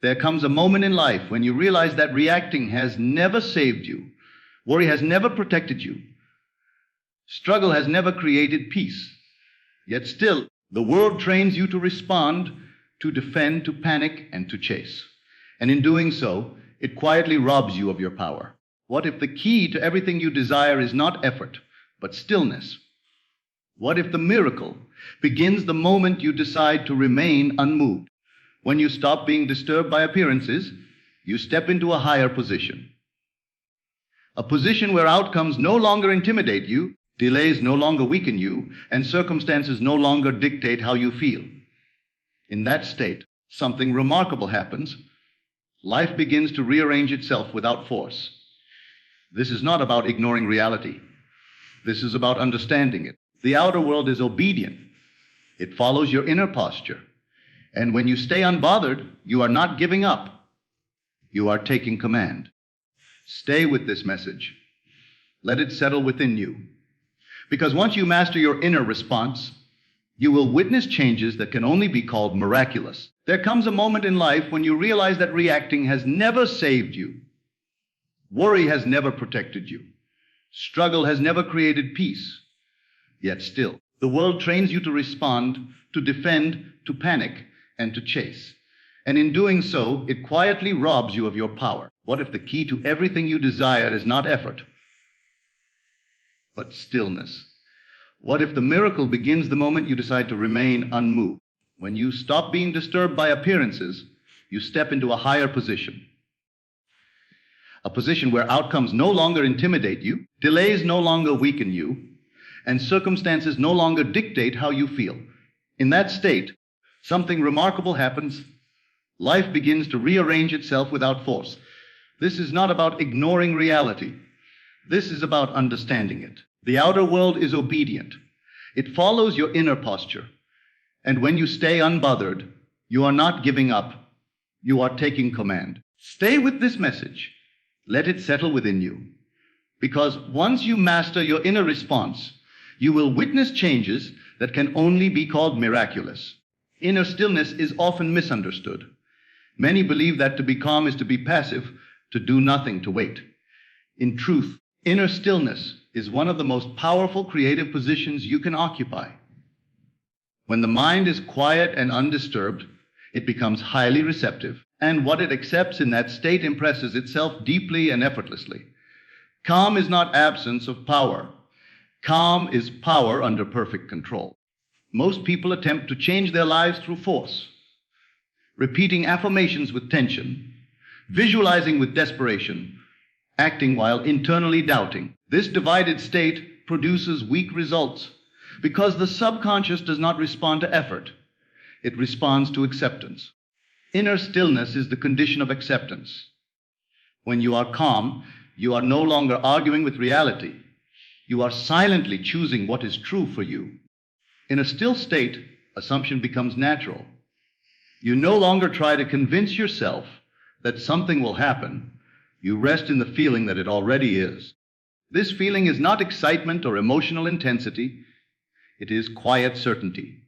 There comes a moment in life when you realize that reacting has never saved you, worry has never protected you, struggle has never created peace. Yet still, the world trains you to respond, to defend, to panic, and to chase. And in doing so, it quietly robs you of your power. What if the key to everything you desire is not effort, but stillness? What if the miracle begins the moment you decide to remain unmoved? When you stop being disturbed by appearances, you step into a higher position. A position where outcomes no longer intimidate you, delays no longer weaken you, and circumstances no longer dictate how you feel. In that state, something remarkable happens. Life begins to rearrange itself without force. This is not about ignoring reality. This is about understanding it. The outer world is obedient. It follows your inner posture. And when you stay unbothered, you are not giving up. You are taking command. Stay with this message. Let it settle within you. Because once you master your inner response, you will witness changes that can only be called miraculous. There comes a moment in life when you realize that reacting has never saved you. Worry has never protected you. Struggle has never created peace. Yet still, the world trains you to respond, to defend, to panic, and to chase. And in doing so, it quietly robs you of your power. What if the key to everything you desire is not effort, but stillness? What if the miracle begins the moment you decide to remain unmoved? When you stop being disturbed by appearances, you step into a higher position. A position where outcomes no longer intimidate you, delays no longer weaken you, and circumstances no longer dictate how you feel. In that state, something remarkable happens. Life begins to rearrange itself without force. This is not about ignoring reality. This is about understanding it. The outer world is obedient. It follows your inner posture. And when you stay unbothered, you are not giving up. You are taking command. Stay with this message. Let it settle within you. Because once you master your inner response, you will witness changes that can only be called miraculous. Inner stillness is often misunderstood. Many believe that to be calm is to be passive, to do nothing, to wait. In truth, inner stillness is one of the most powerful creative positions you can occupy. When the mind is quiet and undisturbed, it becomes highly receptive, and what it accepts in that state impresses itself deeply and effortlessly. Calm is not absence of power. Calm is power under perfect control. Most people attempt to change their lives through force, repeating affirmations with tension, visualizing with desperation, acting while internally doubting. This divided state produces weak results because the subconscious does not respond to effort. It responds to acceptance. Inner stillness is the condition of acceptance. When you are calm, you are no longer arguing with reality. You are silently choosing what is true for you. In a still state, assumption becomes natural. You no longer try to convince yourself that something will happen. You rest in the feeling that it already is. This feeling is not excitement or emotional intensity. It is quiet certainty.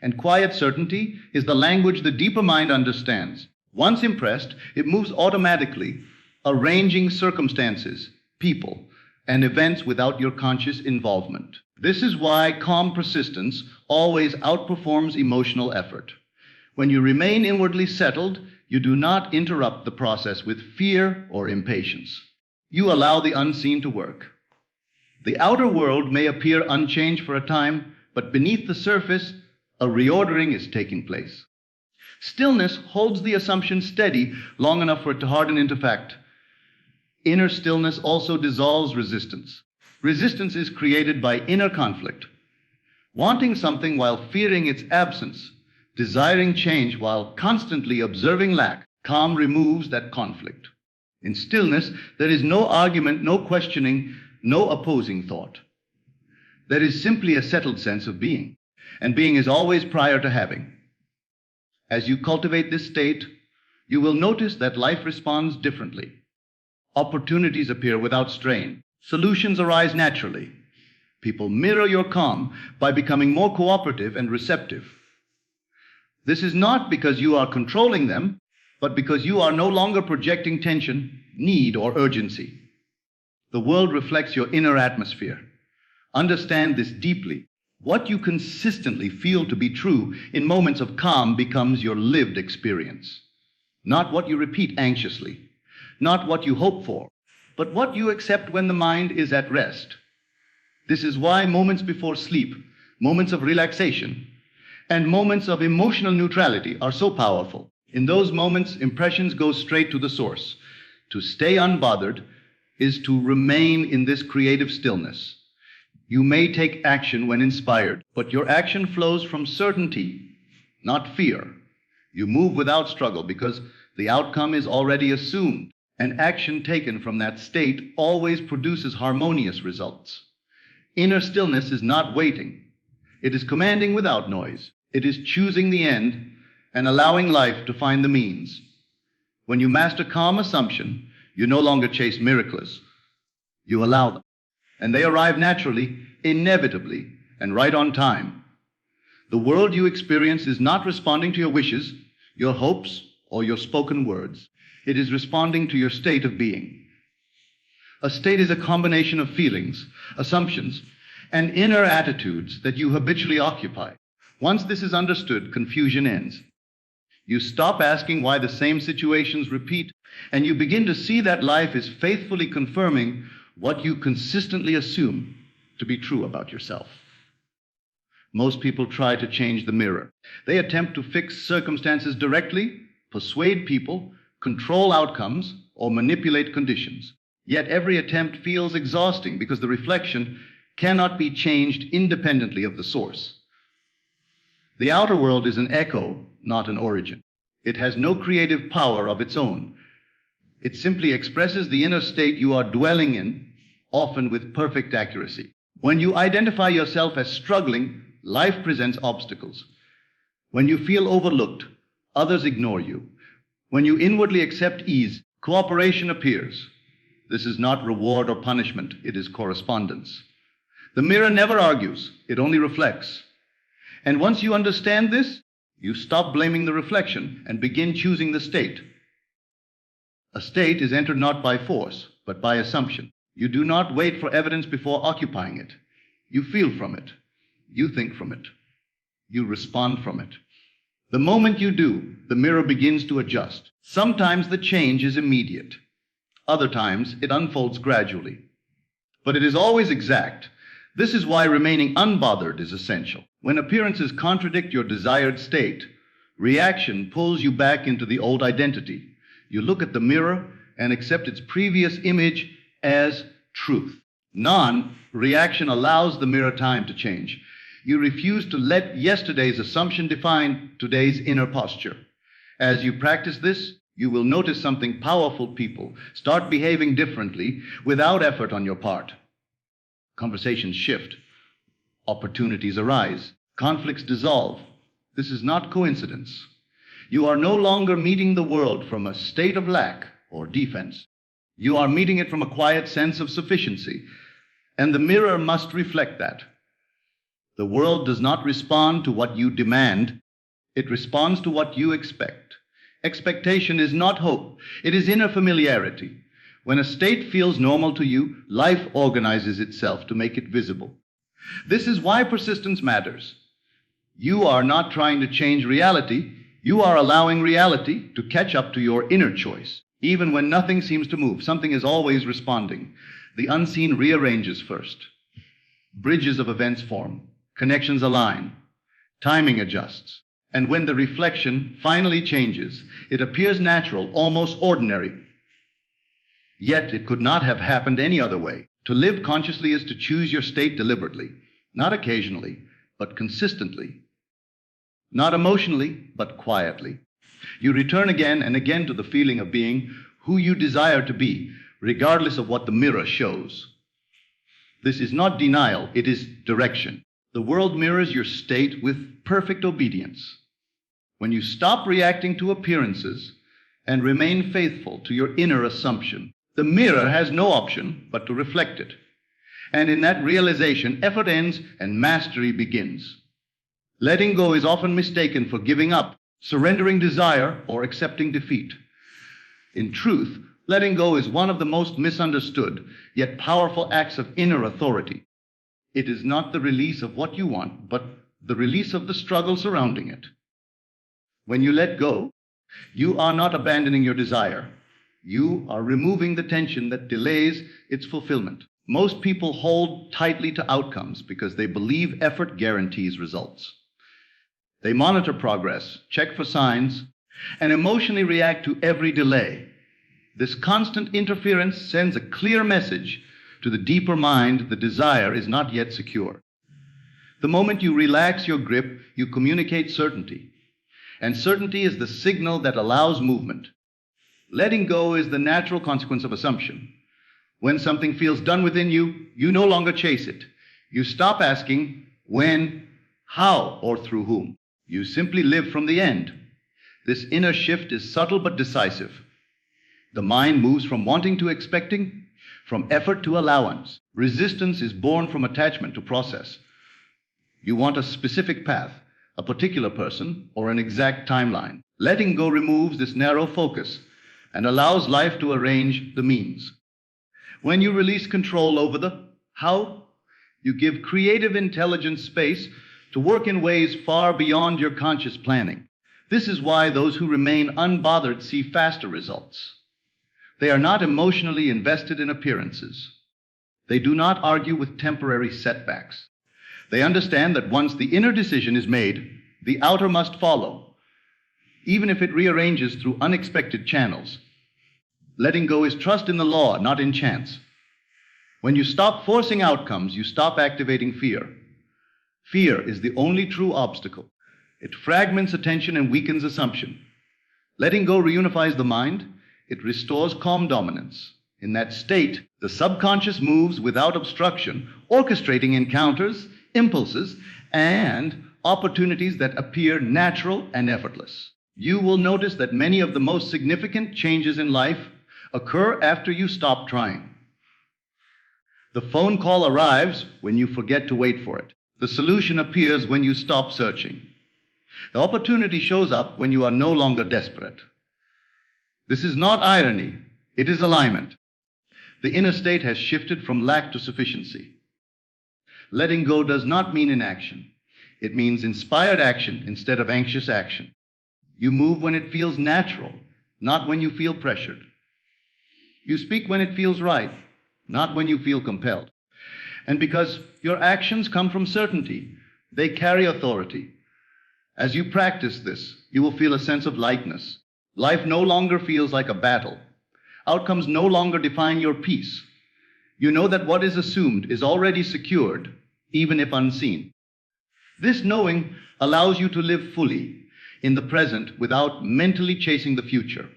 And quiet certainty is the language the deeper mind understands. Once impressed, it moves automatically, arranging circumstances, people, and events without your conscious involvement. This is why calm persistence always outperforms emotional effort. When you remain inwardly settled, you do not interrupt the process with fear or impatience. You allow the unseen to work. The outer world may appear unchanged for a time, but beneath the surface, a reordering is taking place. Stillness holds the assumption steady long enough for it to harden into fact. Inner stillness also dissolves resistance. Resistance is created by inner conflict. Wanting something while fearing its absence, desiring change while constantly observing lack. Calm removes that conflict. In stillness, there is no argument, no questioning, no opposing thought. There is simply a settled sense of being, and being is always prior to having. As you cultivate this state, you will notice that life responds differently. Opportunities appear without strain. Solutions arise naturally. People mirror your calm by becoming more cooperative and receptive. This is not because you are controlling them, but because you are no longer projecting tension, need, or urgency. The world reflects your inner atmosphere. Understand this deeply. What you consistently feel to be true in moments of calm becomes your lived experience. Not what you repeat anxiously, not what you hope for, but what you accept when the mind is at rest. This is why moments before sleep, moments of relaxation, and moments of emotional neutrality are so powerful. In those moments, impressions go straight to the source. To stay unbothered is to remain in this creative stillness. You may take action when inspired, but your action flows from certainty, not fear. You move without struggle because the outcome is already assumed, and action taken from that state always produces harmonious results. Inner stillness is not waiting. It is commanding without noise. It is choosing the end and allowing life to find the means. When you master calm assumption, you no longer chase miracles. You allow them, and they arrive naturally, inevitably, and right on time. The world you experience is not responding to your wishes, your hopes, or your spoken words. It is responding to your state of being. A state is a combination of feelings, assumptions, and inner attitudes that you habitually occupy. Once this is understood, confusion ends. You stop asking why the same situations repeat, and you begin to see that life is faithfully confirming what you consistently assume to be true about yourself. Most people try to change the mirror. They attempt to fix circumstances directly, persuade people, control outcomes, or manipulate conditions. Yet every attempt feels exhausting because the reflection cannot be changed independently of the source. The outer world is an echo, not an origin. It has no creative power of its own. It simply expresses the inner state you are dwelling in, often with perfect accuracy. When you identify yourself as struggling, life presents obstacles. When you feel overlooked, others ignore you. When you inwardly accept ease, cooperation appears. This is not reward or punishment, it is correspondence. The mirror never argues, it only reflects. And once you understand this, you stop blaming the reflection and begin choosing the state. A state is entered not by force, but by assumption. You do not wait for evidence before occupying it. You feel from it. You think from it. You respond from it. The moment you do, the mirror begins to adjust. Sometimes the change is immediate. Other times it unfolds gradually. But it is always exact. This is why remaining unbothered is essential. When appearances contradict your desired state, reaction pulls you back into the old identity. You look at the mirror and accept its previous image as truth. Non-reaction allows the mirror time to change. You refuse to let yesterday's assumption define today's inner posture. As you practice this, you will notice something powerful. People start behaving differently without effort on your part. Conversations shift. Opportunities arise. Conflicts dissolve. This is not coincidence. You are no longer meeting the world from a state of lack or defense. You are meeting it from a quiet sense of sufficiency, and the mirror must reflect that. The world does not respond to what you demand. It responds to what you expect. Expectation is not hope. It is inner familiarity. When a state feels normal to you, life organizes itself to make it visible. This is why persistence matters. You are not trying to change reality. You are allowing reality to catch up to your inner choice. Even when nothing seems to move, something is always responding. The unseen rearranges first. Bridges of events form. Connections align. Timing adjusts. And when the reflection finally changes, it appears natural, almost ordinary. Yet it could not have happened any other way. To live consciously is to choose your state deliberately, not occasionally, but consistently. Not emotionally, but quietly. You return again and again to the feeling of being who you desire to be, regardless of what the mirror shows. This is not denial, it is direction. The world mirrors your state with perfect obedience. When you stop reacting to appearances and remain faithful to your inner assumption, the mirror has no option but to reflect it. And in that realization, effort ends and mastery begins. Letting go is often mistaken for giving up. surrendering desire, or accepting defeat. In truth, letting go is one of the most misunderstood, yet powerful acts of inner authority. It is not the release of what you want, but the release of the struggle surrounding it. When you let go, you are not abandoning your desire. You are removing the tension that delays its fulfillment. Most people hold tightly to outcomes because they believe effort guarantees results. They monitor progress, check for signs, and emotionally react to every delay. This constant interference sends a clear message to the deeper mind: the desire is not yet secure. The moment you relax your grip, you communicate certainty. And certainty is the signal that allows movement. Letting go is the natural consequence of assumption. When something feels done within you, you no longer chase it. You stop asking when, how, or through whom. You simply live from the end. This inner shift is subtle but decisive. The mind moves from wanting to expecting, from effort to allowance. Resistance is born from attachment to process. You want a specific path, a particular person, or an exact timeline. Letting go removes this narrow focus and allows life to arrange the means. When you release control over the how, you give creative intelligence space to work in ways far beyond your conscious planning. This is why those who remain unbothered see faster results. They are not emotionally invested in appearances. They do not argue with temporary setbacks. They understand that once the inner decision is made, the outer must follow, even if it rearranges through unexpected channels. Letting go is trust in the law, not in chance. When you stop forcing outcomes, you stop activating fear. Fear is the only true obstacle. It fragments attention and weakens assumption. Letting go reunifies the mind. It restores calm dominance. In that state, the subconscious moves without obstruction, orchestrating encounters, impulses, and opportunities that appear natural and effortless. You will notice that many of the most significant changes in life occur after you stop trying. The phone call arrives when you forget to wait for it. The solution appears when you stop searching. The opportunity shows up when you are no longer desperate. This is not irony, it is alignment. The inner state has shifted from lack to sufficiency. Letting go does not mean inaction. It means inspired action instead of anxious action. You move when it feels natural, not when you feel pressured. You speak when it feels right, not when you feel compelled. And because your actions come from certainty, they carry authority. As you practice this, you will feel a sense of lightness. Life no longer feels like a battle. Outcomes no longer define your peace. You know that what is assumed is already secured, even if unseen. This knowing allows you to live fully in the present without mentally chasing the future.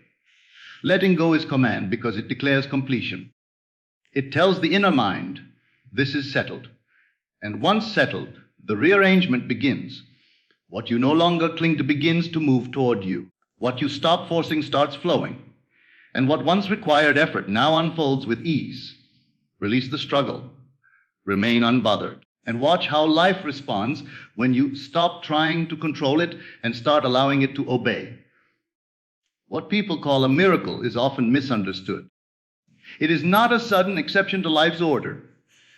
Letting go is command because it declares completion. It tells the inner mind, this is settled. And once settled, the rearrangement begins. What you no longer cling to begins to move toward you. What you stop forcing starts flowing. And what once required effort now unfolds with ease. Release the struggle. Remain unbothered. And watch how life responds when you stop trying to control it and start allowing it to obey. What people call a miracle is often misunderstood. It is not a sudden exception to life's order,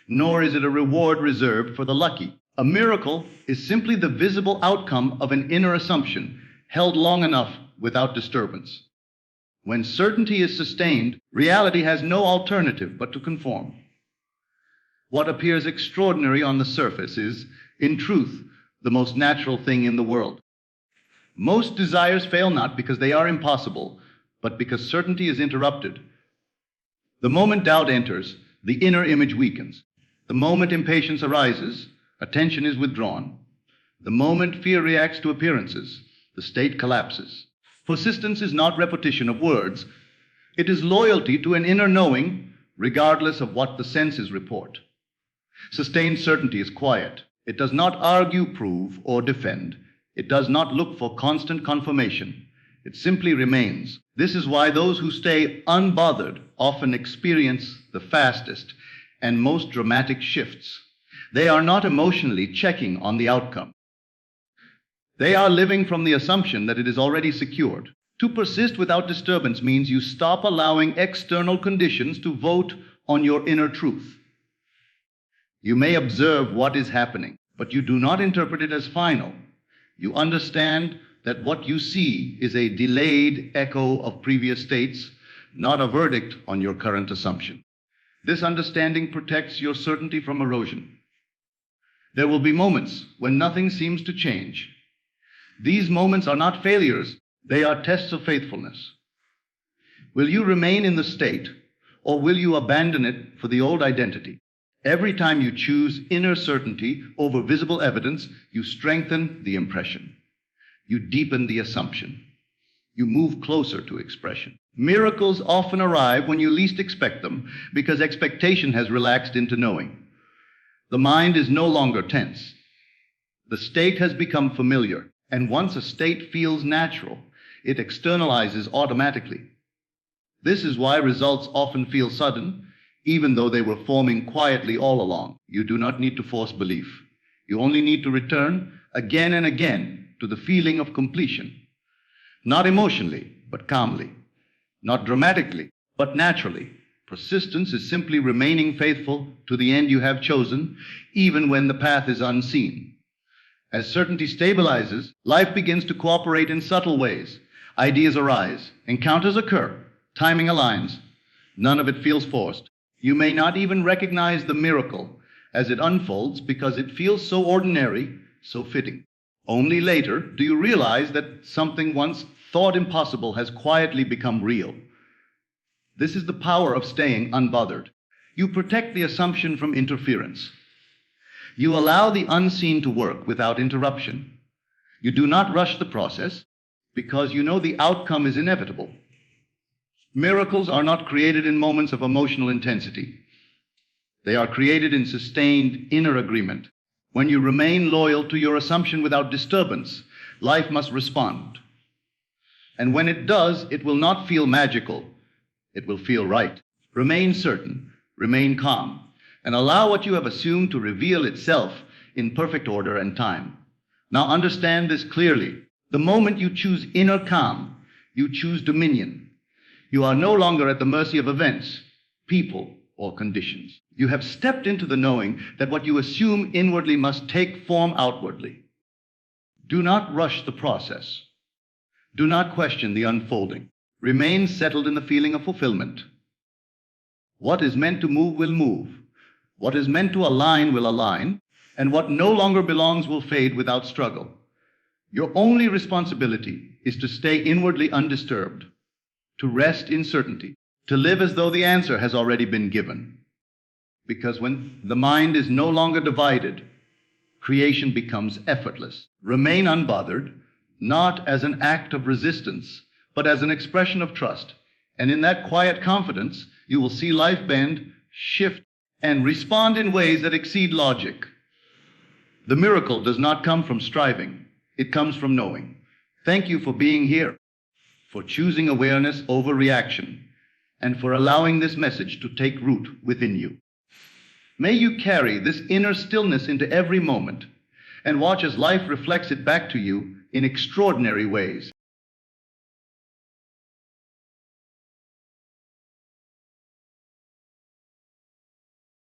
nor is it a reward reserved for the lucky. A miracle is simply the visible outcome of an inner assumption held long enough without disturbance. When certainty is sustained, reality has no alternative but to conform. What appears extraordinary on the surface is, in truth, the most natural thing in the world. Most desires fail not because they are impossible, but because certainty is interrupted. The moment doubt enters, the inner image weakens. The moment impatience arises, attention is withdrawn. The moment fear reacts to appearances, the state collapses. Persistence is not repetition of words. It is loyalty to an inner knowing, regardless of what the senses report. Sustained certainty is quiet. It does not argue, prove, or defend. It does not look for constant confirmation. It simply remains. This is why those who stay unbothered often experience the fastest and most dramatic shifts. They are not emotionally checking on the outcome. They are living from the assumption that it is already secured. To persist without disturbance means you stop allowing external conditions to vote on your inner truth. You may observe what is happening, but you do not interpret it as final. You understand that what you see is a delayed echo of previous states, not a verdict on your current assumption. This understanding protects your certainty from erosion. There will be moments when nothing seems to change. These moments are not failures, they are tests of faithfulness. Will you remain in the state, or will you abandon it for the old identity? Every time you choose inner certainty over visible evidence, you strengthen the impression. You deepen the assumption. You move closer to expression. Miracles often arrive when you least expect them because expectation has relaxed into knowing. The mind is no longer tense. The state has become familiar, and once a state feels natural, it externalizes automatically. This is why results often feel sudden, even though they were forming quietly all along. You do not need to force belief. You only need to return again and again to the feeling of completion. Not emotionally, but calmly. Not dramatically, but naturally. Persistence is simply remaining faithful to the end you have chosen, even when the path is unseen. As certainty stabilizes, life begins to cooperate in subtle ways. Ideas arise, encounters occur, timing aligns. None of it feels forced. You may not even recognize the miracle as it unfolds because it feels so ordinary, so fitting. Only later do you realize that something once thought impossible has quietly become real. This is the power of staying unbothered. You protect the assumption from interference. You allow the unseen to work without interruption. You do not rush the process because you know the outcome is inevitable. Miracles are not created in moments of emotional intensity. They are created in sustained inner agreement. When you remain loyal to your assumption without disturbance, life must respond. And when it does, it will not feel magical. It will feel right. Remain certain, remain calm, and allow what you have assumed to reveal itself in perfect order and time. Now understand this clearly. The moment you choose inner calm, you choose dominion. You are no longer at the mercy of events, people, or conditions. You have stepped into the knowing that what you assume inwardly must take form outwardly. Do not rush the process. Do not question the unfolding. Remain settled in the feeling of fulfillment. What is meant to move will move. What is meant to align will align, and what no longer belongs will fade without struggle. Your only responsibility is to stay inwardly undisturbed, to rest in certainty, to live as though the answer has already been given. Because when the mind is no longer divided, creation becomes effortless. Remain unbothered, not as an act of resistance, but as an expression of trust. And in that quiet confidence, you will see life bend, shift, and respond in ways that exceed logic. The miracle does not come from striving. It comes from knowing. Thank you for being here, for choosing awareness over reaction, and for allowing this message to take root within you. May you carry this inner stillness into every moment and watch as life reflects it back to you in extraordinary ways.